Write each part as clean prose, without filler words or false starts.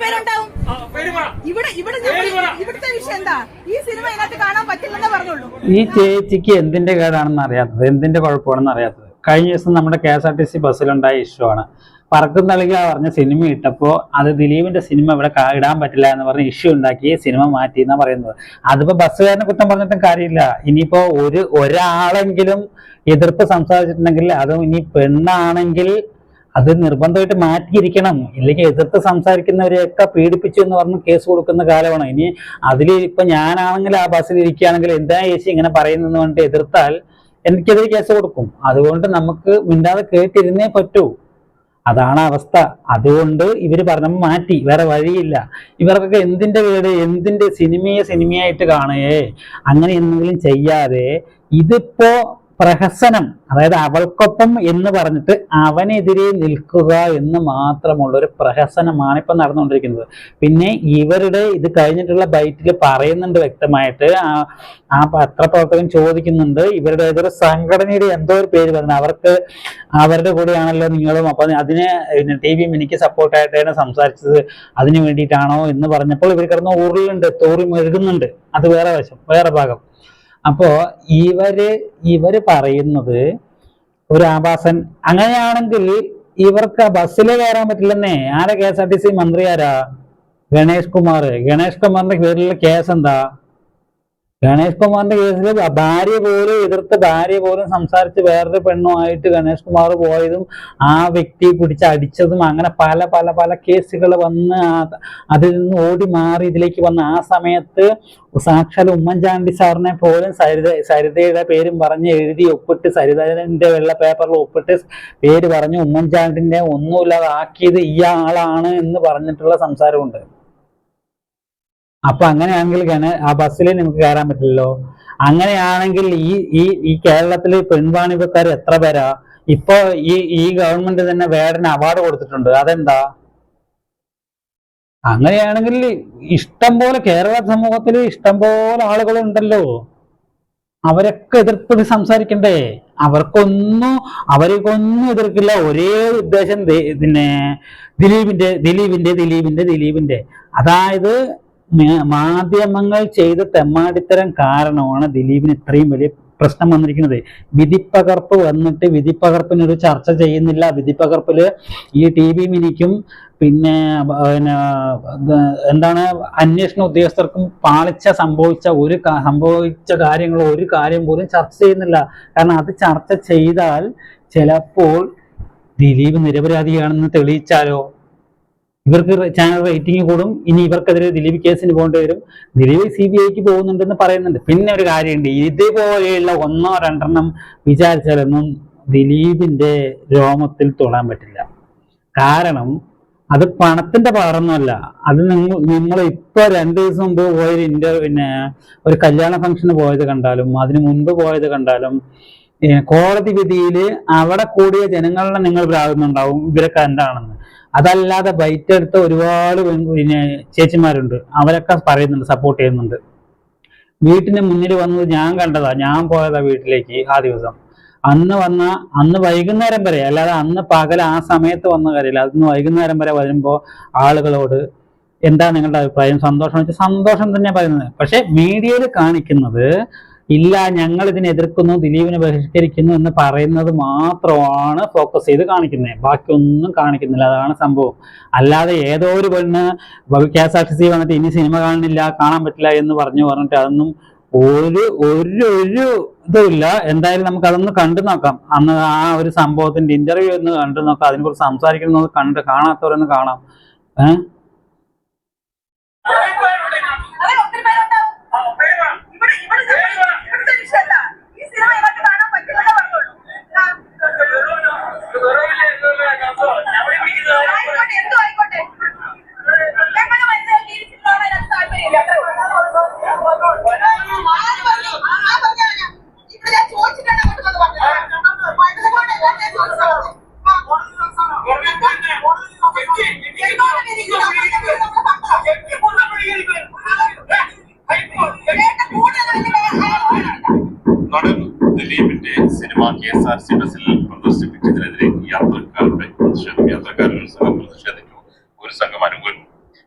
പേരുണ്ടാവും. ഇവിടുത്തെ വിഷയം എന്താ? ഈ സിനിമ ഇതിനകത്ത് കാണാൻ പറ്റില്ലെന്നേ പറഞ്ഞുള്ളൂ. ഈ ചേച്ചിക്ക് എന്തിന്റെ കേടാണെന്ന് അറിയാത്തത്, എന്തിന്റെ കുഴപ്പമാണെന്ന് അറിയാത്തത്. കഴിഞ്ഞ ദിവസം നമ്മുടെ KSRTC ബസ്സിലുണ്ടായ ഇഷ്യൂ ആണ്. പറക്കും തളിക പറഞ്ഞ സിനിമ ഇട്ടപ്പോൾ അത് ദിലീപിന്റെ സിനിമ ഇവിടെ ഇടാൻ പറ്റില്ല എന്ന് പറഞ്ഞ് ഇഷ്യൂ ഉണ്ടാക്കി സിനിമ മാറ്റി എന്നാ പറയുന്നത്. അതിപ്പോ ബസ്സുകാരനെ കുറ്റം പറഞ്ഞിട്ടും കാര്യമില്ല. ഇനിയിപ്പോ ഒരാളെങ്കിലും എതിർപ്പ് സംസാരിച്ചിട്ടുണ്ടെങ്കിൽ അതും ഇനി പെണ്ണാണെങ്കിൽ അത് നിർബന്ധമായിട്ട് മാറ്റിയിരിക്കണം. ഇല്ലെങ്കിൽ എതിർത്ത് സംസാരിക്കുന്നവരെയൊക്കെ പീഡിപ്പിച്ചു എന്ന് പറഞ്ഞ് കേസ് കൊടുക്കുന്ന കാലമാണ്. ഇനി അതിൽ ഇപ്പൊ ഞാനാണെങ്കിൽ ആ ബസ്സിൽ ഇരിക്കുകയാണെങ്കിൽ എന്താ ചേച്ചി ഇങ്ങനെ പറയുന്നെന്ന് പറഞ്ഞിട്ട് എതിർത്താൽ എനിക്കെതിരെ കേസ് കൊടുക്കും. അതുകൊണ്ട് നമുക്ക് മിണ്ടാതെ കേട്ടിരുന്നേ പറ്റൂ. അതാണ് അവസ്ഥ. അതുകൊണ്ട് ഇവര് പറഞ്ഞപ്പോൾ മാറ്റി, വേറെ വഴിയില്ല. ഇവർക്കൊക്കെ എന്തിന്റെ വീട്, എന്തിന്റെ സിനിമയായിട്ട് കാണുകയെ അങ്ങനെ എന്തെങ്കിലും ചെയ്യാതെ ഇതിപ്പോ പ്രഹസനം, അതായത് അവൾക്കൊപ്പം എന്ന് പറഞ്ഞിട്ട് അവനെതിരെ നിൽക്കുക എന്ന് മാത്രമുള്ള ഒരു പ്രഹസനമാണ് ഇപ്പൊ നടന്നുകൊണ്ടിരിക്കുന്നത്. പിന്നെ ഇവരുടെ ഇത് കഴിഞ്ഞിട്ടുള്ള ബൈറ്റിൽ പറയുന്നുണ്ട് വ്യക്തമായിട്ട്, ആ പത്രപ്രവർത്തകൻ ചോദിക്കുന്നുണ്ട് ഇവരുടെ ഏതൊരു സംഘടനയുടെ എന്തോ ഒരു പേര് പറഞ്ഞു, അവരുടെ കൂടെയാണല്ലോ നിങ്ങളും, അപ്പൊ അതിന് TV എനിക്ക് സപ്പോർട്ടായിട്ടാണ് സംസാരിച്ചത്, അതിന് വേണ്ടിയിട്ടാണോ എന്ന് പറഞ്ഞപ്പോൾ ഇവർ കിടന്ന് തോറി മെഴുകുന്നുണ്ട്. അത് വേറെ വശം, വേറെ ഭാഗം. അപ്പോ ഇവര് പറയുന്നത് ഒരു ആഭാസൻ. അങ്ങനെയാണെങ്കിൽ ഇവർക്ക് ബസ്സിൽ കയറാൻ പറ്റില്ലെന്നേ. ആരാ KSRTC മന്ത്രി? ആരാ? ഗണേഷ് കുമാറിന്റെ പേരിലുള്ള കേസ് എന്താ? ഗണേഷ് കുമാറിന്റെ കേസിൽ ഭാര്യ പോലും സംസാരിച്ച് വേറൊരു പെണ്ണുമായിട്ട് ഗണേഷ് കുമാർ പോയതും ആ വ്യക്തി പിടിച്ച് അടിച്ചതും അങ്ങനെ പല പല പല കേസുകൾ വന്ന് അതിൽ നിന്ന് ഓടി മാറി ഇതിലേക്ക് വന്ന ആ സമയത്ത് സാക്ഷാൽ ഉമ്മൻചാണ്ടി സാറിനെ പോലും സരിതയുടെ പേരും പറഞ്ഞ് എഴുതി ഒപ്പിട്ട്, സരിതന്റെ വെള്ള പേപ്പറിൽ ഒപ്പിട്ട് പേര് പറഞ്ഞ് ഉമ്മൻചാണ്ടിനെ ഒന്നുമില്ലാതെ ആക്കിയത് ഇയാളാണ് എന്ന് പറഞ്ഞിട്ടുള്ള സംസാരമുണ്ട്. അപ്പൊ അങ്ങനെയാണെങ്കിൽ ആ ബസ്സിൽ നമുക്ക് കയറാൻ പറ്റില്ലല്ലോ. അങ്ങനെയാണെങ്കിൽ ഈ കേരളത്തില് പെൺവാണിഭക്കാർ എത്ര പേരാ? ഇപ്പൊ ഈ ഗവൺമെന്റ് തന്നെ വേടന് അവാർഡ് കൊടുത്തിട്ടുണ്ട്. അതെന്താ? അങ്ങനെയാണെങ്കിൽ ഇഷ്ടം പോലെ കേരള സമൂഹത്തിൽ ഇഷ്ടം പോലെ ആളുകളുണ്ടല്ലോ. അവരൊക്കെ എതിർപ്പ് സംസാരിക്കണ്ടേ? അവർക്കൊന്നും എതിർക്കില്ല. ഒരേ ഉദ്ദേശം പിന്നെ ദിലീപിന്റെ അതായത് മാധ്യമങ്ങൾ ചെയ്ത തെമ്മാടിത്തരം കാരണമാണ് ദിലീപിന് ഇത്രയും വലിയ പ്രശ്നം വന്നിരിക്കുന്നത്. വിധിപ്പകർപ്പ് വന്നിട്ട് വിധിപ്പകർപ്പിനൊരു ചർച്ച ചെയ്യുന്നില്ല. വിധിപ്പകർപ്പില് ഈ TV മിനിക്കും പിന്നെ എന്താണ് അന്വേഷണ ഉദ്യോഗസ്ഥർക്കും പാളിച്ച സംഭവിച്ച കാര്യങ്ങളോ ഒരു കാര്യം പോലും ചർച്ച ചെയ്യുന്നില്ല. കാരണം അത് ചർച്ച ചെയ്താൽ ചിലപ്പോൾ ദിലീപ് നിരപരാധിയാണെന്ന് തെളിയിച്ചാലോ ഇവർക്ക് ചാനൽ റേറ്റിംഗ് കൂടും. ഇനി ഇവർക്കെതിരെ ദിലീപ് കേസിന് പോകേണ്ടി വരും. ദിലീപ് CBIക്ക് പോകുന്നുണ്ടെന്ന് പറയുന്നുണ്ട്. പിന്നെ ഒരു കാര്യമുണ്ട്, ഇതുപോലെയുള്ള 1-2 വിചാരിച്ചാലൊന്നും ദിലീപിന്റെ രോമത്തിൽ തൊടാൻ പറ്റില്ല. കാരണം അത് പണത്തിന്റെ പവറൊന്നുമല്ല. അത് നിങ്ങൾ ഇപ്പൊ 2 ദിവസം മുമ്പ് പോയൊരു ഒരു കല്യാണ ഫംഗ്ഷന് പോയത് കണ്ടാലും അതിന് മുൻപ് പോയത് കണ്ടാലും കോടതി വിധിയിൽ അവിടെ കൂടിയ ജനങ്ങളെ നിങ്ങൾ പ്രാകുന്നുണ്ടാവും ഇവരൊക്കെ എന്താണെന്ന്. അതല്ലാതെ ബൈറ്റ് എടുത്ത ഒരുപാട് ചേച്ചിമാരുണ്ട്, അവരൊക്കെ പറയുന്നുണ്ട്, സപ്പോർട്ട് ചെയ്യുന്നുണ്ട്. വീട്ടിന് മുന്നിൽ വന്നത് ഞാൻ കണ്ടതാ. ഞാൻ പോയതാ വീട്ടിലേക്ക് ആ ദിവസം. അന്ന് വൈകുന്നേരം വരെ, അല്ലാതെ അന്ന് പകൽ ആ സമയത്ത് വന്ന കാര്യമില്ല. അന്ന് വൈകുന്നേരം വരെ വരുമ്പോൾ ആളുകളോട് എന്താ നിങ്ങളുടെ അഭിപ്രായം, സന്തോഷം തന്നെ പറയുന്നത്. പക്ഷെ മീഡിയയിൽ കാണിക്കുന്നത് ഇല്ല, ഞങ്ങൾ ഇതിനെ എതിർക്കുന്നു, ദിലീപിനെ ബഹിഷ്കരിക്കുന്നു എന്ന് പറയുന്നത് മാത്രമാണ് ഫോക്കസ് ചെയ്ത് കാണിക്കുന്നത്. ബാക്കിയൊന്നും കാണിക്കുന്നില്ല. അതാണ് സംഭവം. അല്ലാതെ ഏതോ ഒരു പെണ്ണ് KSRTC വന്നിട്ട് ഇനി സിനിമ കാണാൻ പറ്റില്ല എന്ന് പറഞ്ഞിട്ട് അതൊന്നും ഒരു ഇതുമില്ല. എന്തായാലും നമുക്ക് അതൊന്ന് കണ്ടു നോക്കാം. അന്ന് ആ ഒരു സംഭവത്തിന്റെ ഇന്റർവ്യൂ ഒന്ന് കണ്ടു നോക്കാം. അതിനെക്കുറിച്ച് സംസാരിക്കുന്നത് കാണാത്തവരൊന്ന് കാണാം. ദിലീപിന്റെ സിനിമ KSRTC ബസ്സിൽ പ്രദർശിപ്പിച്ചതിനെതിരെ യാത്രക്കാരുടെ പ്രതിഷേധിച്ചു. ഒരു സംഘം അനുകൂലിച്ചു.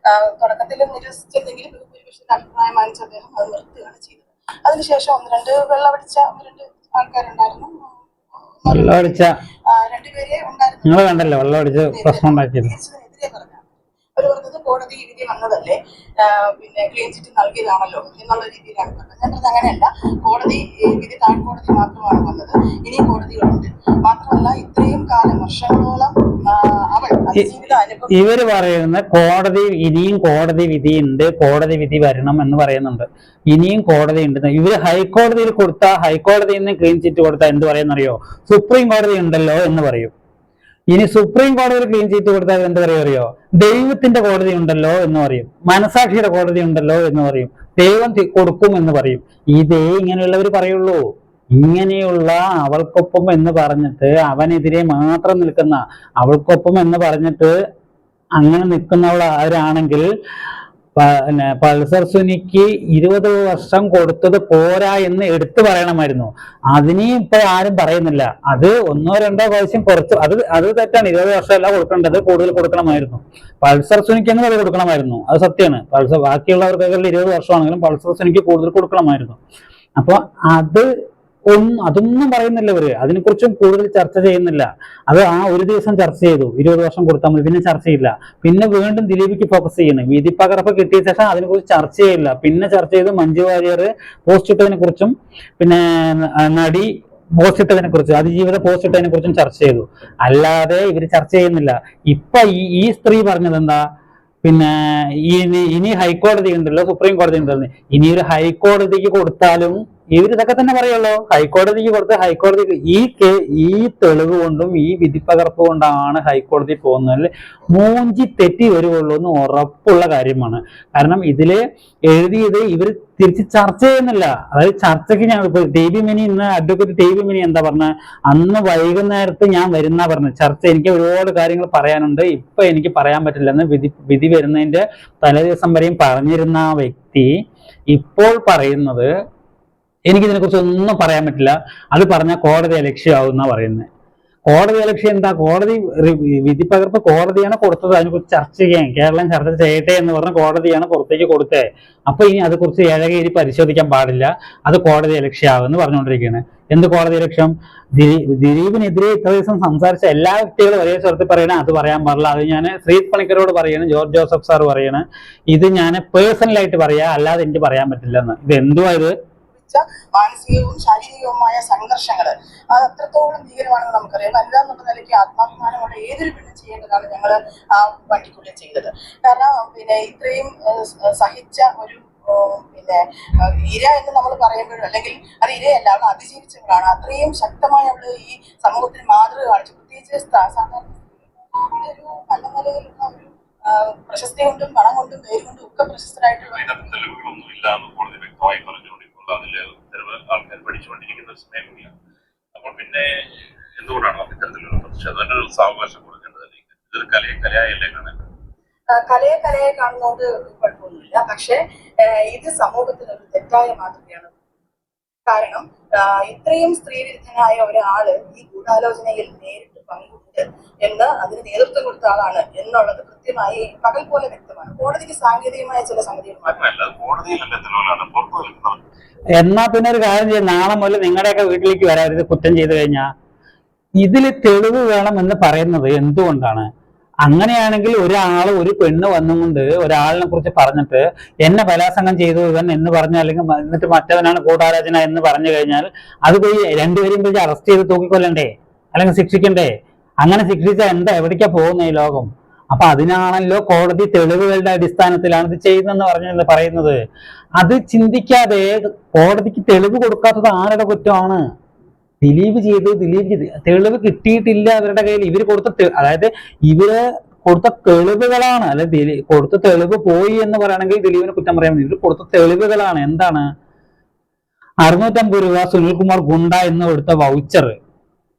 തുടക്കത്തിൽ നിരസിച്ചെങ്കിലും ഭൂരിപക്ഷത്തിന്റെ അഭിപ്രായം മാനിച്ച് അദ്ദേഹം അത് നിർത്തുകയാണ് ചെയ്തത്. അതിനുശേഷം ഒന്ന് രണ്ട് ആൾക്കാരുണ്ടായിരുന്നു, രണ്ടുപേരെ ഉണ്ടായിരുന്നു. നിങ്ങൾ കണ്ടല്ലോ വെള്ളം അടിച്ച് പ്രശ്നം ഉണ്ടാക്കിയത്. എതിരെ പറഞ്ഞാണ് അവർ പറഞ്ഞത് കോടതി വിധി വന്നതല്ലേ, പിന്നെ ക്ലീൻ ചിറ്റ് നൽകിയതാണല്ലോ എന്നുള്ള രീതിയിലാണ് പറഞ്ഞത്. ഞാൻ പറഞ്ഞത് അങ്ങനെയല്ല, കോടതി വിധി താഴ്കോടതി മാത്രമാണ് വന്നത്, ഇനിയും കോടതികളുണ്ട്. മാത്രമല്ല ഇത്രയും കാലം വർഷങ്ങളോളം അവൾ ജീവിത അനുഭവം ഇവര് പറയുന്ന കോടതി ഇനിയും കോടതി വിധിയുണ്ട്, കോടതി വിധി വരണം എന്ന് പറയുന്നുണ്ട്. ഇനിയും കോടതി ഉണ്ട്. ഇവര് ഹൈക്കോടതിയിൽ കൊടുത്ത ഹൈക്കോടതിയിൽ നിന്ന് ക്ലീൻ ചിറ്റ് കൊടുത്താൽ എന്ത് പറയുന്നറിയോ? സുപ്രീം കോടതി ഉണ്ടല്ലോ എന്ന് പറയും. ഇനി സുപ്രീം കോടതിയിൽ ക്ലീൻ ചിറ്റ് കൊടുത്താൽ എന്ത് അറിയോ? ദൈവത്തിന്റെ കോടതി ഉണ്ടല്ലോ എന്ന് പറയും, മനസാക്ഷിയുടെ കോടതി ഉണ്ടല്ലോ എന്ന് പറയും, ദൈവം കൊടുക്കും എന്ന് പറയും. ഇതേ ഇങ്ങനെയുള്ളവർ പറയുള്ളൂ. ഇങ്ങനെയുള്ള അവൾക്കൊപ്പം എന്ന് പറഞ്ഞിട്ട് അവനെതിരെ മാത്രം നിൽക്കുന്ന, അവൾക്കൊപ്പം എന്ന് പറഞ്ഞിട്ട് അങ്ങനെ നിൽക്കുന്നവരാണെങ്കിൽ പിന്നെ പൾസർ സുനിക്ക് 20 വർഷം കൊടുത്തത് പോരാ എന്ന് എടുത്തു പറയണമായിരുന്നു. അതിനെയും ഇപ്പൊ ആരും പറയുന്നില്ല. അത് 1-2 പ്രാവശ്യം കുറച്ച്, അത് തെറ്റാണ്. 20 വർഷമല്ല കൊടുക്കേണ്ടത്, കൂടുതൽ കൊടുക്കണമായിരുന്നു. പൾസർ സുനിക്ക് എന്ന് അത് കൊടുക്കണമായിരുന്നു, അത് സത്യമാണ്. പൾസർ ബാക്കിയുള്ളവർക്കൊക്കെ 20 വർഷമാണെങ്കിലും പൾസർ സുനിക്ക് കൂടുതൽ കൊടുക്കണമായിരുന്നു. അപ്പൊ അതൊന്നും പറയുന്നില്ല ഇവര്, അതിനെക്കുറിച്ചും കൂടുതൽ ചർച്ച ചെയ്യുന്നില്ല. അത് ആ ഒരു ദിവസം ചർച്ച ചെയ്തു, 20 വർഷം കൊടുത്താൽ മതി, പിന്നെ ചർച്ചയില്ല. പിന്നെ വീണ്ടും ദിലീപിക്ക് ഫോക്കസ് ചെയ്യണം. വിധിപ്പകർപ്പ് കിട്ടിയ ശേഷം അതിനെക്കുറിച്ച് ചർച്ച ചെയ്യില്ല. പിന്നെ ചർച്ച ചെയ്ത് മഞ്ജു വാര്യർ പോസ്റ്റ് ഇട്ടതിനെ കുറിച്ചും പിന്നെ നടി പോസ്റ്റ് ഇട്ടതിനെ കുറിച്ചും അതിജീവിത പോസ്റ്റ് ഇട്ടതിനെ കുറിച്ചും ചർച്ച ചെയ്തു. അല്ലാതെ ഇവര് ചർച്ച ചെയ്യുന്നില്ല. ഇപ്പൊ ഈ സ്ത്രീ പറഞ്ഞത് എന്താ? പിന്നെ ഇനി ഹൈക്കോടതി ഉണ്ടല്ലോ, സുപ്രീം കോടതി ഉണ്ടല്ലോ. ഇനി ഒരു ഹൈക്കോടതിക്ക് കൊടുത്താലും ഇവരിതൊക്കെ തന്നെ പറയുള്ളൂ. ഹൈക്കോടതിക്ക് കൊടുത്ത് ഹൈക്കോടതിക്ക് ഈ തെളിവ് കൊണ്ടും ഈ വിധിപ്പകർപ്പ് കൊണ്ടാണ് ഹൈക്കോടതി പോകുന്നതിൽ മൂഞ്ചി തെറ്റി വരുവുള്ളൂ എന്ന് ഉറപ്പുള്ള കാര്യമാണ്. കാരണം ഇതില് എഴുതിയത് ഇവർ തിരിച്ച് ചർച്ച ചെയ്യുന്നില്ല. അതായത് ചർച്ചയ്ക്ക് ഞാൻ ഇപ്പൊ ഇന്ന് അഡ്വക്കേറ്റ് മിനി എന്താ പറഞ്ഞ, അന്ന് വൈകുന്നേരത്ത് ഞാൻ വരുന്ന പറഞ്ഞത് ചർച്ച, എനിക്ക് ഒരുപാട് കാര്യങ്ങൾ പറയാനുണ്ട്, ഇപ്പൊ എനിക്ക് പറയാൻ പറ്റില്ലെന്ന് വിധി വരുന്നതിന്റെ തലേദിവസം വരെയും പറഞ്ഞിരുന്ന ആ വ്യക്തി ഇപ്പോൾ പറയുന്നത് എനിക്കിതിനെ കുറിച്ച് ഒന്നും പറയാൻ പറ്റില്ല, അത് പറഞ്ഞാൽ കോടതി അലക്ഷ്യമാവുന്ന പറയുന്നത്. കോടതി അലക്ഷ്യം എന്താ? കോടതി വിധിപ്പകർപ്പ് കോടതിയാണ് കൊടുത്തത്, അതിനെക്കുറിച്ച് ചർച്ച ചെയ്യാൻ കേരളം ചർച്ച ചെയ്യട്ടെ എന്ന് പറഞ്ഞ കോടതിയാണ് പുറത്തേക്ക് കൊടുത്തത്. അപ്പൊ ഇനി അതേക്കുറിച്ച് ഏഴകേരി പരിശോധിക്കാൻ പാടില്ല, അത് കോടതി അലക്ഷ്യമാവെന്ന് പറഞ്ഞുകൊണ്ടിരിക്കുകയാണ്. എന്ത് കോടതി ലക്ഷ്യം? ദിലീപിനെതിരെ ഇത്ര ദിവസം സംസാരിച്ച എല്ലാ വ്യക്തികളും ഒരേ സ്വരത്തിൽ പറയണേ അത് പറയാൻ പാടില്ല. അത് ഞാൻ ശ്രീത് പണിക്കരോട് പറയണം, ജോർജ് ജോസഫ് സാർ പറയണം, ഇത് ഞാൻ പേഴ്സണലായിട്ട് പറയാ, അല്ലാതെ എനിക്ക് പറയാൻ പറ്റില്ല എന്ന്. ഇത് എന്തുവാ ഇത്? മാനസികവും ശാരീരികവുമായ സംഘർഷങ്ങൾ അത് അത്രത്തോളം ഭീകരമാണെന്ന് നമുക്കറിയാം. വനിതാന്നുള്ള നിലയ്ക്ക് ആത്മാഭിമാനമുള്ള ഏതൊരു പെണ്ണും ചെയ്യേണ്ടതാണ് ഞങ്ങൾ ആ വണ്ടിക്കുള്ളിൽ ചെയ്തത്. കാരണം പിന്നെ ഇത്രയും സഹിച്ച ഒരു പിന്നെ ഇര എന്ന് നമ്മൾ പറയുമ്പോഴും, അല്ലെങ്കിൽ അത് ഇരയല്ല, അവൾ അതിജീവിച്ചവളാണ്. അത്രയും ശക്തമായി അവള് ഈ സമൂഹത്തിന് മാതൃക കാണിച്ചു. പ്രത്യേകിച്ച് സാധാരണ ഇതൊരു നല്ല നിലയിലുള്ള ഒരു പ്രശസ്തി കൊണ്ടും പണം കൊണ്ടും പേര് കൊണ്ടും ഒക്കെ പ്രശസ്തരായിട്ടുള്ള അതില് ആൾക്കാർ പഠിച്ചുകൊണ്ടിരിക്കുന്ന ഒരു സമയം കൂടിയാണ്. അപ്പോൾ പിന്നെ എന്തുകൊണ്ടാണ് ഇത്തരത്തിലുള്ള പ്രതിഷേധം? അതിനൊരു സാവകാശം കൊടുക്കേണ്ടതല്ലേ? ഇതൊരു കലയായല്ലേ കാണാൻ? കലയെ കാണുന്നതുകൊണ്ട് കുഴപ്പമൊന്നുമില്ല. പക്ഷെ ഇത് സമൂഹത്തിനൊരു തെറ്റായ മാതൃകയാണ്. കാരണം ഇത്രയും സ്ത്രീവിരുദ്ധനായ ഒരാള് ഈ ഗൂഢാലോചനയിൽ നേരിട്ട് പങ്കുണ്ട് എന്ന്, അതിന് നേതൃത്വം കൊടുത്ത ആളാണ് എന്നുള്ളത് കൃത്യമായി പകൽ പോലെ വ്യക്തമാണ്. കോടതിക്ക് സാങ്കേതികമായ ചില സംഗതികൾ മാത്രമല്ല, കോടതിയിലല്ലേ തെളിവുകളാണ് പുറത്തു നിൽക്കുന്നത്. എന്നാ പിന്നെ ഒരു കാര്യം ചെയ്യാം, നാളെ മുതൽ നിങ്ങളുടെയൊക്കെ വീട്ടിലേക്ക് വരാം. ഇത് കുറ്റം ചെയ്തു കഴിഞ്ഞാൽ ഇതിൽ തെളിവ് വേണം എന്ന് പറയുന്നത് എന്തുകൊണ്ടാണ്? അങ്ങനെയാണെങ്കിൽ ഒരു പെണ്ണ് വന്നുകൊണ്ട് ഒരാളിനെ കുറിച്ച് പറഞ്ഞിട്ട് എന്നെ ബലാത്സംഗം ചെയ്തു ഇവൻ എന്ന് പറഞ്ഞ, അല്ലെങ്കിൽ എന്നിട്ട് മറ്റവനാണ് ഗൂഢാലോചന എന്ന് പറഞ്ഞു കഴിഞ്ഞാൽ അത് പോയി രണ്ടുപേരും പോയി അറസ്റ്റ് ചെയ്ത് തൂക്കിക്കൊല്ലണ്ടേ, അല്ലെങ്കിൽ ശിക്ഷിക്കണ്ടേ? അങ്ങനെ ശിക്ഷിച്ചാൽ എന്താ, എവിടേക്കാ പോകുന്ന ഈ ലോകം? അപ്പൊ അതിനാണല്ലോ കോടതി തെളിവുകളുടെ അടിസ്ഥാനത്തിലാണ് ഇത് ചെയ്യുന്നതെന്ന് പറയുന്നത്. അത് ചിന്തിക്കാതെ കോടതിക്ക് തെളിവ് കൊടുക്കാത്തത് ആരുടെ കുറ്റമാണ്? ദിലീപ് ചെയ്ത് തെളിവ് കിട്ടിയിട്ടില്ല അവരുടെ കയ്യിൽ. ഇവര് കൊടുത്ത അതായത് ഇവര് കൊടുത്ത തെളിവുകളാണ്, അല്ലെ കൊടുത്ത തെളിവ് പോയി എന്ന് പറയണമെങ്കിൽ ദിലീപിനെ കുറ്റം പറയാൻ വേണ്ടി ഇവർ കൊടുത്ത തെളിവുകളാണ്. എന്താണ്? 650 രൂപ സുനിൽകുമാർ ഗുണ്ട എന്ന് കൊടുത്ത വൗച്ചർ,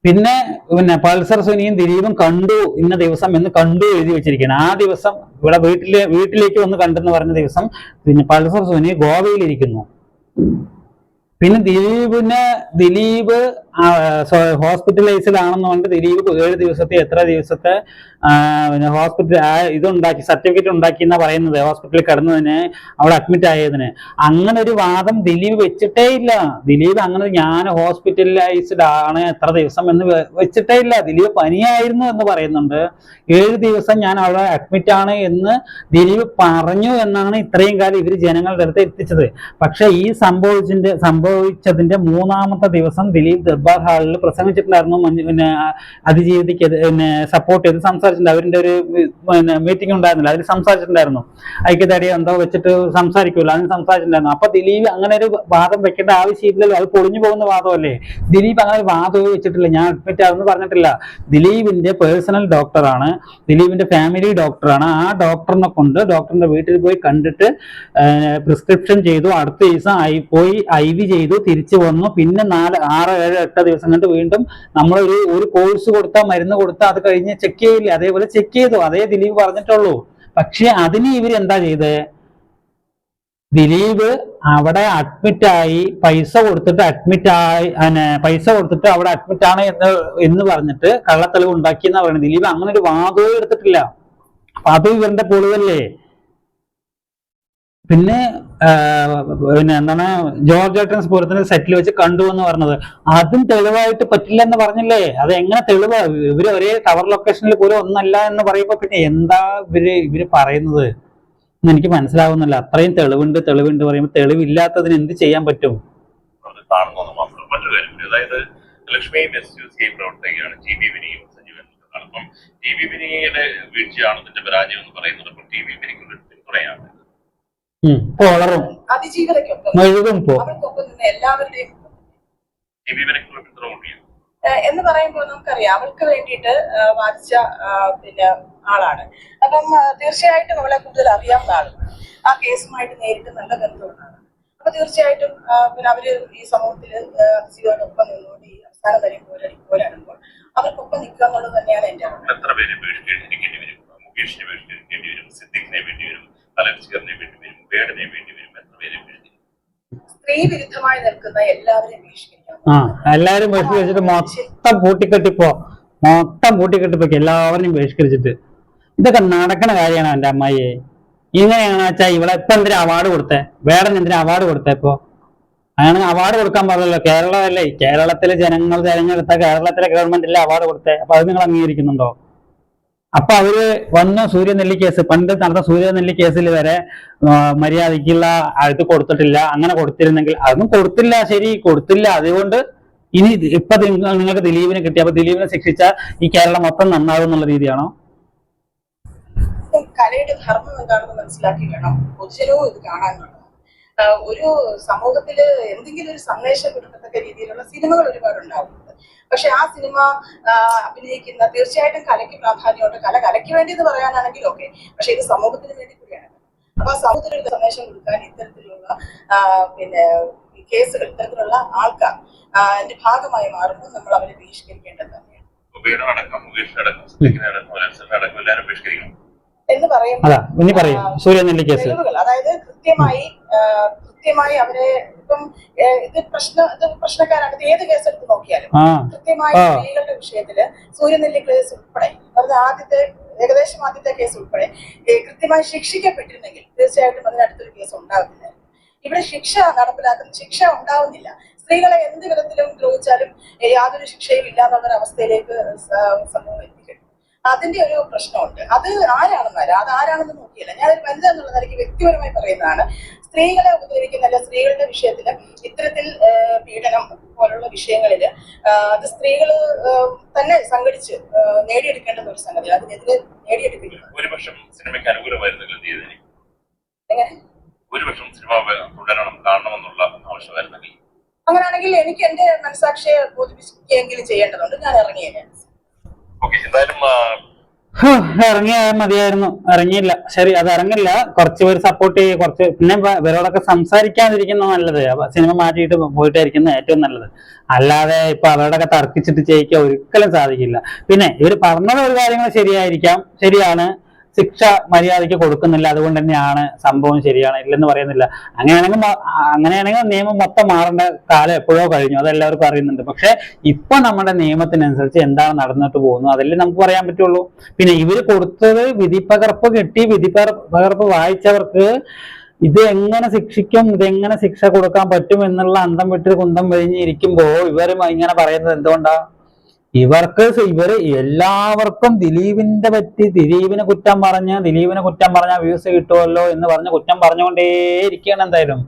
പിന്നെ പൾസർ സുനിയും ദിലീപും കണ്ടു ഇന്ന ദിവസം എന്ന് കണ്ടു എഴുതി വെച്ചിരിക്കുകയാണ്. ആ ദിവസം ഇവിടെ വീട്ടിലേക്ക് വന്ന് കണ്ടെന്ന് പറഞ്ഞ ദിവസം പിന്നെ പൾസർ സുനി ഗോവയിലിരിക്കുന്നു. പിന്നെ ദിലീപ് ഹോസ്പിറ്റലൈസ്ഡ് ആണെന്നുകൊണ്ട് ദിലീപ് 7 ദിവസത്തെ എത്ര ദിവസത്തെ പിന്നെ ഹോസ്പിറ്റൽ ഇതുണ്ടാക്കി സർട്ടിഫിക്കറ്റ് ഉണ്ടാക്കി എന്നാ പറയുന്നത്, ഹോസ്പിറ്റലിൽ കിടന്നതിന് അവിടെ അഡ്മിറ്റ് ആയതിന്. അങ്ങനെ ഒരു വാദം ദിലീപ് വെച്ചിട്ടേ ഇല്ല. ദിലീപ് അങ്ങനെ ഞാൻ ഹോസ്പിറ്റലൈസ്ഡ് ആണ് എത്ര ദിവസം എന്ന് വെച്ചിട്ടേ ഇല്ല. ദിലീപ് പനിയായിരുന്നു എന്ന് പറയുന്നുണ്ട്. 7 ദിവസം ഞാൻ അവിടെ അഡ്മിറ്റ് ആണ് എന്ന് ദിലീപ് പറഞ്ഞു എന്നാണ് ഇത്രയും കാലം ഇവർ ജനങ്ങളുടെ അടുത്ത് എത്തിച്ചത്. പക്ഷെ ഈ സംഭവിച്ചതിന്റെ 3-ാമത്തെ ദിവസം ദിലീപ് ദർബാർ ഹാളിൽ പ്രസംഗിച്ചിട്ടുണ്ടായിരുന്നു. പിന്നെ അതിജീവിതയ്ക്ക് പിന്നെ സപ്പോർട്ട് ചെയ്ത് സംസാരിച്ചിട്ടുണ്ട്. അവരുടെ ഒരു മീറ്റിംഗ് ഉണ്ടായിരുന്നില്ല, അതിൽ സംസാരിച്ചിട്ടുണ്ടായിരുന്നു. ഐക്യദാർഢ്യം എന്തോ വെച്ചിട്ട് സംസാരിക്കുമല്ലോ, അതിന് സംസാരിച്ചിട്ടുണ്ടായിരുന്നു. അപ്പൊ ദിലീപ് അങ്ങനെ ഒരു വാദം വെക്കേണ്ട ആവശ്യമില്ലല്ലോ, അത് പൊളിഞ്ഞു പോകുന്ന വാദമല്ലേ. ദിലീപ് അങ്ങനെ ഒരു വാദവും വെച്ചിട്ടില്ല, ഞാൻ അഡ്മിറ്റ് ആണെന്ന് പറഞ്ഞിട്ടില്ല. ദിലീപിന്റെ പേഴ്സണൽ ഡോക്ടറാണ്, ദിലീപിന്റെ ഫാമിലി ഡോക്ടറാണ്. ആ ഡോക്ടറിനെ കൊണ്ട് ഡോക്ടറിന്റെ വീട്ടിൽ പോയി കണ്ടിട്ട് പ്രിസ്ക്രിപ്ഷൻ ചെയ്തു. അടുത്ത ദിവസം പോയി IV ചെയ്തു, തിരിച്ചു വന്നു. പിന്നെ 4, 6, 7, 8 ദിവസം കണ്ട് വീണ്ടും നമ്മൾ ഒരു കോഴ്സ് കൊടുത്താൽ, മരുന്ന് കൊടുത്താൽ അത് കഴിഞ്ഞ് ചെക്ക് ചെയ്യില്ല, അതേപോലെ ചെക്ക് ചെയ്തു. അതേ ദിലീപ് പറഞ്ഞിട്ടുള്ളൂ. പക്ഷെ അതിന് ഇവരെന്താ ചെയ്തത്? ദിലീപ് അവിടെ അഡ്മിറ്റായി, പൈസ കൊടുത്തിട്ട് അവിടെ അഡ്മിറ്റ് ആണ് എന്ന് പറഞ്ഞിട്ട് കള്ളത്തെളിവ് ഉണ്ടാക്കിയെന്നാ പറയുന്നത്. ദിലീപ് അങ്ങനെ ഒരു വാദവും എടുത്തിട്ടില്ല. അപ്പൊ അത് ഇവരുടെ പൊളിവല്ലേ. പിന്നെ എന്താണ് ജോർജ് ഏട്ടൻസ് പൂരത്തിന് സെറ്റിൽ വെച്ച് കണ്ടു എന്ന് പറഞ്ഞത്, അതും തെളിവായിട്ട് പറ്റില്ല എന്ന് പറഞ്ഞില്ലേ. അത് എങ്ങനെ തെളിവ്? ഇവര് ഒരേ ടവർ ലൊക്കേഷനിൽ പോലും ഒന്നല്ല എന്ന് പറയുമ്പോ പിന്നെ എന്താ ഇവര് പറയുന്നത് എന്ന് എനിക്ക് മനസ്സിലാവുന്നില്ല. അത്രയും തെളിവുണ്ട് പറയുമ്പോൾ തെളിവില്ലാത്തതിന് എന്ത് ചെയ്യാൻ പറ്റും? മറ്റൊരു കാര്യം, അതായത് ലക്ഷ്മിയും SUCI പ്രവർത്തകയാണ് GB വിനിയും സജീവൻ. അപ്പം GB വിനിയുടെ വീഴ്ചയാണ് ഇതിന്റെ പരാജയം എന്ന് പറയുന്നത്. അപ്പോൾ GB വിനിക്കുള്ള പിന്തുണയാണ് അതിജീവിതയ്ക്കൊപ്പം എല്ലാവരുടെയും എന്ന് പറയുമ്പോൾ നമുക്കറിയാം അവൾക്ക് വേണ്ടിയിട്ട് വാദിച്ച പിന്നെ ആളാണ്. അപ്പം തീർച്ചയായിട്ടും അവളെ കൂടുതൽ അറിയാവുന്ന ആളാണ്. ആ കേസുമായിട്ട് നേരിട്ട് നല്ല ബന്ധമുള്ളതാണ്. അപ്പൊ തീർച്ചയായിട്ടും പിന്നെ അവര് ഈ സമൂഹത്തില് അതിജീവിതോടൊപ്പം നിന്നുകൊണ്ട് ഈ അവസാനം വരെ പോരാടുമ്പോൾ അവർക്കൊപ്പം നിൽക്കുക എന്നുള്ളത് തന്നെയാണ് എന്റെ സ്ത്രീ വിരുദ്ധമായി നിൽക്കുന്ന എല്ലാവരെയും എല്ലാവരും ബഹിഷ്കരിച്ചിട്ട് മൊത്തം പൂട്ടിക്കെട്ടിപ്പോ എല്ലാവരെയും ബഹിഷ്കരിച്ചിട്ട്. ഇതൊക്കെ നടക്കണ കാര്യമാണ് എന്റെ അമ്മായിയെ. ഇങ്ങനെയാണ് വെച്ചാൽ ഇവിടെ ഇപ്പൊ എന്തിനാ അവാർഡ് കൊടുത്തേ? വേടൻ എന്തിനാ അവാർഡ് കൊടുത്തേ? ഇപ്പൊ അങ്ങനെ അവാർഡ് കൊടുക്കാൻ പാടില്ലല്ലോ. കേരളമല്ലേ, കേരളത്തിലെ ജനങ്ങൾ തെരഞ്ഞെടുത്ത കേരളത്തിലെ ഗവൺമെന്റിലെ അവാർഡ് കൊടുത്തേ. അപ്പൊ അത് നിങ്ങൾ അംഗീകരിക്കുന്നുണ്ടോ? അപ്പൊ അവര് വന്ന് സൂര്യനെല്ലി കേസ്, പണ്ട് നടന്ന സൂര്യനെല്ലി കേസിൽ വരെ മര്യാദയ്ക്കുള്ള ഇത് കൊടുത്തിട്ടില്ല. അങ്ങനെ കൊടുത്തിരുന്നെങ്കിൽ അതൊന്നും കൊടുത്തില്ല, ശരി കൊടുത്തില്ല. അതുകൊണ്ട് ഇനി ഇപ്പൊ നിങ്ങൾക്ക് ദിലീപിനെ കിട്ടി, അപ്പൊ ദിലീപിനെ ശിക്ഷിച്ചാൽ ഈ കേരളം മൊത്തം നന്നാകും എന്നുള്ള രീതിയാണോ? കലയുടെ ധർമ്മം എന്താണെന്ന് മനസ്സിലാക്കി വേണം പൊതുജനവും ഇത് കാണാനുള്ളത്. ഒരു സമൂഹത്തില് എന്തെങ്കിലും ഒരു സന്ദേശം കൊടുക്കത്തക്ക രീതിയിലുള്ള സിനിമകൾ ഒരുപാടുണ്ടാവുന്നുണ്ട്. പക്ഷെ ആ സിനിമ അഭിനയിക്കുന്ന തീർച്ചയായിട്ടും കലയ്ക്ക് പ്രാധാന്യമുണ്ട്. കലയ്ക്ക് വേണ്ടി എന്ന് പറയാനാണെങ്കിൽ ഓക്കെ, പക്ഷെ ഇത് സമൂഹത്തിന് വേണ്ടി കൂടിയാണ്. അപ്പൊ ആ സമൂഹത്തിന് ഒരു സന്ദേശം കൊടുക്കാൻ ഇത്തരത്തിലുള്ള പിന്നെ കേസുകൾ, ഇത്തരത്തിലുള്ള ആൾക്കാർ അതിന്റെ ഭാഗമായി മാറുമ്പോൾ നമ്മൾ അവരെ ബഹിഷ്കരിക്കേണ്ടത് തന്നെയാണ് എന്ന് പറയുമ്പോൾ തെളിവുകൾ, അതായത് കൃത്യമായി അവരെ ഇപ്പം ഇത് പ്രശ്നക്കാരാണ്. ഇത് ഏത് കേസ് എടുത്ത് നോക്കിയാലും കൃത്യമായി സ്ത്രീകളുടെ വിഷയത്തില് സൂര്യനെല്ലി കേസ് ഉൾപ്പെടെ ഏകദേശം ആദ്യത്തെ കേസ് ഉൾപ്പെടെ കൃത്യമായി ശിക്ഷിക്കപ്പെട്ടിരുന്നെങ്കിൽ തീർച്ചയായിട്ടും അതിനടുത്തൊരു കേസ് ഉണ്ടാകുന്നില്ല. ഇവിടെ ശിക്ഷ ശിക്ഷ ഉണ്ടാവുന്നില്ല. സ്ത്രീകളെ എന്ത് വിധത്തിലും ദ്രോഹിച്ചാലും യാതൊരു ശിക്ഷയും ഇല്ല എന്നുള്ളൊരു അവസ്ഥയിലേക്ക് സമൂഹം എത്തിക്കട്ടെ. അതിന്റെ ഒരു പ്രശ്നമുണ്ട്. അത് ആരാണെന്ന് നോക്കിയല്ല. ഞാനൊരു വനിത എന്നുള്ള നിലയ്ക്ക് വ്യക്തിപരമായി പറയുന്നതാണ്. സ്ത്രീകളെ ഉപദ്രവിക്കുന്ന സ്ത്രീകളുടെ വിഷയത്തില് ഇത്തരത്തിൽ പീഡനം പോലുള്ള വിഷയങ്ങളില് അത് സ്ത്രീകൾ തന്നെ സംഘടിച്ച് നേടിയെടുക്കേണ്ടുന്ന ഒരു സംഗതി. അതിനെതിരെ നേടിയെടുക്കുന്നത് അങ്ങനെയാണെങ്കിൽ എനിക്ക് എന്റെ മനസാക്ഷിയെ ബോധിപ്പിക്കുകയെങ്കിലും ചെയ്യേണ്ടതുണ്ട്. ഞാൻ ഇറങ്ങിയേനെ. ഇറങ്ങിയാൽ മതിയായിരുന്നു, ഇറങ്ങിയില്ല. ശരി, അത് ഇറങ്ങില്ല. കുറച്ച് പേര് സപ്പോർട്ട് ചെയ്യും, കുറച്ച് പിന്നെ ഇവരോടൊക്കെ സംസാരിക്കാതിരിക്കുന്ന നല്ലത്. സിനിമ മാറ്റിയിട്ട് പോയിട്ടായിരിക്കുന്ന ഏറ്റവും നല്ലത്. അല്ലാതെ ഇപ്പൊ അവരോടൊക്കെ തർക്കിച്ചിട്ട് ജയിക്കാൻ ഒരിക്കലും സാധിക്കില്ല. പിന്നെ ഇവര് പറഞ്ഞത് ഒരു കാര്യങ്ങൾ ശരിയായിരിക്കാം, ശരിയാണ്. ശിക്ഷ മര്യാദയ്ക്ക് കൊടുക്കുന്നില്ല, അതുകൊണ്ട് തന്നെയാണ് സംഭവം ശരിയാണ് ഇല്ലെന്ന് പറയുന്നില്ല. അങ്ങനെയാണെങ്കിൽ നിയമം മൊത്തം മാറേണ്ട കാലം എപ്പോഴോ കഴിഞ്ഞു, അതെല്ലാവർക്കും അറിയുന്നുണ്ട്. പക്ഷെ ഇപ്പൊ നമ്മുടെ നിയമത്തിനനുസരിച്ച് എന്താണ് നടന്നിട്ട് പോകുന്നു അതല്ലേ നമുക്ക് പറയാൻ പറ്റുള്ളൂ. പിന്നെ ഇവര് കൊടുത്തത് വിധിപ്പകർപ്പ് കിട്ടി, വിധിപ്പകർപ്പ് വായിച്ചവർക്ക് ഇത് എങ്ങനെ ശിക്ഷിക്കും, ഇതെങ്ങനെ ശിക്ഷ കൊടുക്കാൻ പറ്റും എന്നുള്ള അന്തം വിട്ട് കുന്തം കഴിഞ്ഞിരിക്കുമ്പോ ഇവർ ഇങ്ങനെ പറയുന്നത് എന്തുകൊണ്ടാ? ഇവര് എല്ലാവർക്കും ദിലീപിനെ കുറ്റം പറഞ്ഞ വ്യൂസ് കിട്ടുമല്ലോ എന്ന് പറഞ്ഞ് കുറ്റം പറഞ്ഞുകൊണ്ടേ ഇരിക്കുകയാണ്. എന്തായാലും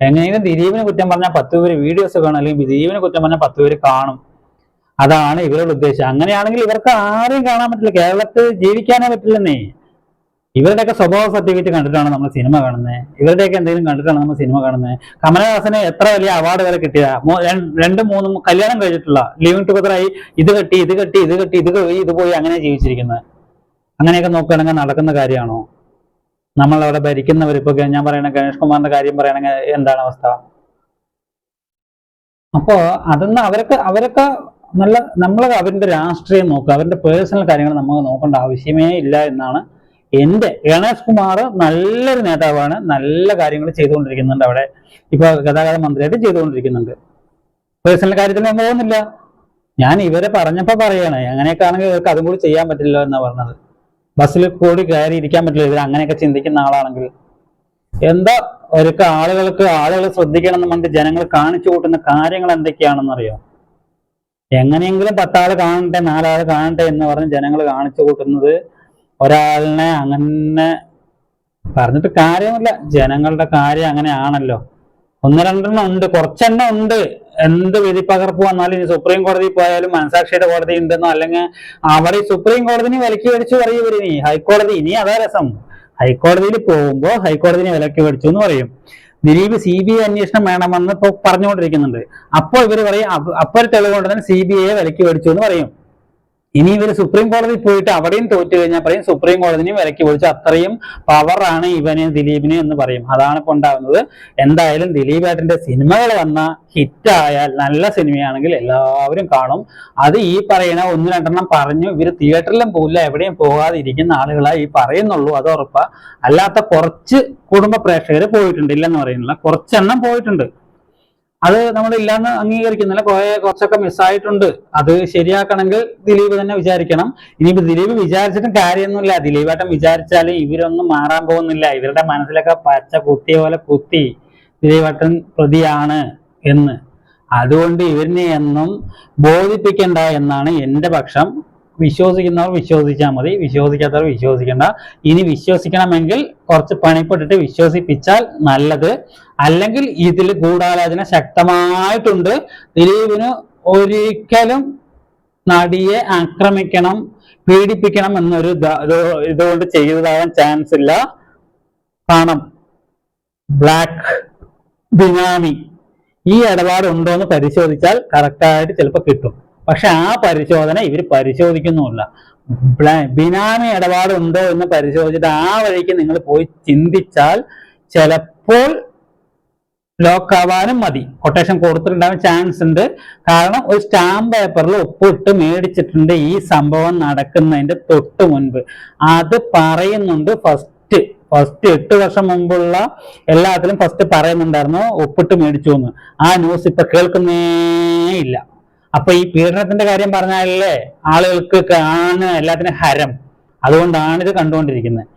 എങ്ങനെയും ദിലീപിനെ കുറ്റം പറഞ്ഞാൽ 10 പേര് വീഡിയോസ് കാണും, അല്ലെങ്കിൽ ദിലീപിനെ കുറ്റം പറഞ്ഞാൽ 10 പേര് കാണും. അതാണ് ഇവരുടെ ഉദ്ദേശം. അങ്ങനെയാണെങ്കിൽ ഇവർക്ക് ആരെയും കാണാൻ പറ്റില്ല, കേരളത്തിൽ ജീവിക്കാനേ പറ്റില്ലെന്നേ. ഇവരുടെയൊക്കെ സ്വഭാവ സർട്ടിഫിക്കറ്റ് കണ്ടിട്ടാണ് നമ്മൾ സിനിമ കാണുന്നത്, ഇവരുടെയൊക്കെ എന്തെങ്കിലും കണ്ടിട്ടാണ് നമ്മൾ സിനിമ കാണുന്നത്. കമലഹാസന് എത്ര വലിയ അവാർഡ് വരെ കിട്ടിയ 2-3 കല്യാണം കഴിച്ചിട്ടുള്ള, ലിവിങ് ടുഗദറായി, ഇത് പോയി അങ്ങനെ ജീവിച്ചിരിക്കുന്നത്. അങ്ങനെയൊക്കെ നോക്കുകയാണെങ്കിൽ നടക്കുന്ന കാര്യമാണോ? നമ്മളവിടെ ഭരിക്കുന്നവർ, ഇപ്പൊ ഞാൻ പറയണ ഗണേഷ് കുമാറിന്റെ കാര്യം പറയണെങ്കിൽ എന്താണ് അവസ്ഥ? അപ്പോ അതൊന്ന് അവരൊക്കെ നമ്മൾ അവരുടെ രാഷ്ട്രീയം നോക്കുക, അവരുടെ പേഴ്സണൽ കാര്യങ്ങൾ നമ്മൾ നോക്കേണ്ട ആവശ്യമേ ഇല്ല എന്നാണ് എന്റെ. ഗണേഷ് കുമാർ നല്ലൊരു നേതാവാണ്, നല്ല കാര്യങ്ങൾ ചെയ്തുകൊണ്ടിരിക്കുന്നുണ്ട് അവിടെ. ഇപ്പൊ ഗതാഗത മന്ത്രിയായിട്ട് ചെയ്തുകൊണ്ടിരിക്കുന്നുണ്ട്. പേഴ്സണൽ കാര്യത്തിൽ ഞാൻ പോകുന്നില്ല, ഞാൻ ഇവരെ പറഞ്ഞപ്പോ പറയാണ് അങ്ങനെയൊക്കെ ആണെങ്കിൽ ഇവർക്ക് അതും കൂടി ചെയ്യാൻ പറ്റില്ല എന്നാ പറഞ്ഞത്. ബസ്സിൽ കൂടി കയറി ഇരിക്കാൻ പറ്റില്ല ഇവർ അങ്ങനെയൊക്കെ ചിന്തിക്കുന്ന ആളാണെങ്കിൽ. എന്താ ആളുകൾ ശ്രദ്ധിക്കണം എന്ന് പറഞ്ഞിട്ട് ജനങ്ങൾ കാണിച്ചു കൂട്ടുന്ന കാര്യങ്ങൾ എന്തൊക്കെയാണെന്നറിയോ? എങ്ങനെയെങ്കിലും 10 ആള് കാണട്ടെ, 4 ആള് കാണട്ടെ എന്ന് പറഞ്ഞ് ജനങ്ങൾ കാണിച്ചു കൂട്ടുന്നത് ഒരാളിനെ അങ്ങനെ പറഞ്ഞിട്ട് കാര്യമില്ല. ജനങ്ങളുടെ കാര്യം അങ്ങനെയാണല്ലോ. 1-2 ഉണ്ട്, കുറച്ചെണ്ണം ഉണ്ട്. എന്ത് വിധിപ്പകർപ്പ് വന്നാലും ഇനി സുപ്രീം കോടതി പോയാലും മനസാക്ഷിയുടെ കോടതി ഉണ്ടെന്നോ, അല്ലെങ്കിൽ അവിടെ സുപ്രീം കോടതിനെ വിലക്കി മേടിച്ചു പറയും ഇനി ഹൈക്കോടതി. ഇനി അതാ രസം, ഹൈക്കോടതിയിൽ പോകുമ്പോ ഹൈക്കോടതിനെ വിലക്കി മേടിച്ചു എന്ന് പറയും. ദിലീപ് CBI അന്വേഷണം വേണമെന്ന് ഇപ്പൊ പറഞ്ഞുകൊണ്ടിരിക്കുന്നുണ്ട്. അപ്പോൾ ഇവർ പറയും അപ്പോൾ തെളിവുകൊണ്ട് തന്നെ CBI വിലക്കി മേടിച്ചു എന്ന് പറയും. ഇനി ഇവര് സുപ്രീം കോടതി പോയിട്ട് അവിടെയും തോറ്റു കഴിഞ്ഞാൽ പറയും സുപ്രീം കോടതിനെയും വിലക്കി വിളിച്ചു, അത്രയും പവറാണ് ദിലീപിന് എന്ന് പറയും. അതാണ് ഇപ്പൊ ഉണ്ടാകുന്നത്. എന്തായാലും ദിലീപേട്ടന്റെ സിനിമകൾ വന്ന ഹിറ്റായാൽ, നല്ല സിനിമയാണെങ്കിൽ എല്ലാവരും കാണും. അത് ഈ പറയുന്ന 1-2 പറഞ്ഞു ഇവര് തിയേറ്ററിലും പോകില്ല, എവിടെയും പോകാതെ ഇരിക്കുന്ന ആളുകളായി ഈ പറയുന്നുള്ളൂ, അത് ഉറപ്പാ. അല്ലാത്ത കുറച്ച് കുടുംബ പ്രേക്ഷകര് പോയിട്ടുണ്ട്, ഇല്ലെന്ന് പറയുന്നില്ല, കുറച്ചെണ്ണം പോയിട്ടുണ്ട്. അത് നമ്മൾ ഇല്ലാന്ന് അംഗീകരിക്കുന്നില്ല, കുറച്ചൊക്കെ മിസ്സായിട്ടുണ്ട്. അത് ശരിയാക്കണമെങ്കിൽ ദിലീപ് തന്നെ വിചാരിക്കണം. ഇനിയിപ്പോ ദിലീപ് വിചാരിച്ചിട്ടും കാര്യമൊന്നുമില്ല. ദിലീപേട്ടൻ വിചാരിച്ചാൽ ഇവരൊന്നും മാറാൻ പോകുന്നില്ല. ഇവരുടെ മനസ്സിലൊക്കെ പച്ച കുത്തിയ പോലെ കുത്തി ദിലീപേട്ടൻ പ്രതിയാണ് എന്ന്. അതുകൊണ്ട് ഇവരിനെ എന്നും ബോധിപ്പിക്കണ്ട എന്നാണ് എന്റെ പക്ഷം. വിശ്വസിക്കുന്നവർ വിശ്വസിച്ചാൽ മതി, വിശ്വസിക്കാത്തവർ വിശ്വസിക്കണ്ട. ഇനി വിശ്വസിക്കണമെങ്കിൽ കുറച്ച് പണിപ്പെട്ടിട്ട് വിശ്വസിപ്പിച്ചാൽ നല്ലത്. അല്ലെങ്കിൽ ഇതിൽ ഗൂഢാലോചന ശക്തമായിട്ടുണ്ട്. ദിലീപിന് ഒരിക്കലും നടിയെ ആക്രമിക്കണം, പീഡിപ്പിക്കണം എന്നൊരു ഇതുകൊണ്ട് ചെയ്തതാകാൻ ചാൻസ് ഇല്ല. കാരണം ബ്ലാക്ക് ബിനാമി ഈ ഇടപാട് ഉണ്ടോ എന്ന് പരിശോധിച്ചാൽ കറക്റ്റായിട്ട് ചിലപ്പോൾ കിട്ടും. പക്ഷെ ആ പരിശോധന ഇവർ പരിശോധിക്കുന്നുമില്ല. ബിനാമി ഇടപാട് ഉണ്ടോ എന്ന് പരിശോധിച്ചിട്ട് ആ വഴിക്ക് നിങ്ങൾ പോയി ചിന്തിച്ചാൽ ചിലപ്പോൾ ലോക്കാവാനും മതി. കൊട്ടേഷൻ കൊടുത്തിട്ടുണ്ടാവാൻ ചാൻസ് ഉണ്ട്. കാരണം ഒരു സ്റ്റാമ്പ് പേപ്പറിൽ ഒപ്പിട്ട് മേടിച്ചിട്ടുണ്ട് ഈ സംഭവം നടക്കുന്നതിന്റെ തൊട്ട് മുൻപ്. അത് പറയുന്നുണ്ട് ഫസ്റ്റ് 8 വർഷം മുമ്പുള്ള എല്ലാത്തിലും ഫസ്റ്റ് പറയുന്നുണ്ടായിരുന്നു ഒപ്പിട്ട് മേടിച്ചു എന്ന്. ആ ന്യൂസ് ഇപ്പൊ കേൾക്കുന്നേ ഇല്ല. അപ്പൊ ഈ പീഡനത്തിന്റെ കാര്യം പറഞ്ഞാലല്ലേ ആളുകൾക്ക് കാണുന്ന എല്ലാത്തിനും ഹരം. അതുകൊണ്ടാണ് ഇത് കണ്ടുകൊണ്ടിരിക്കുന്നത്.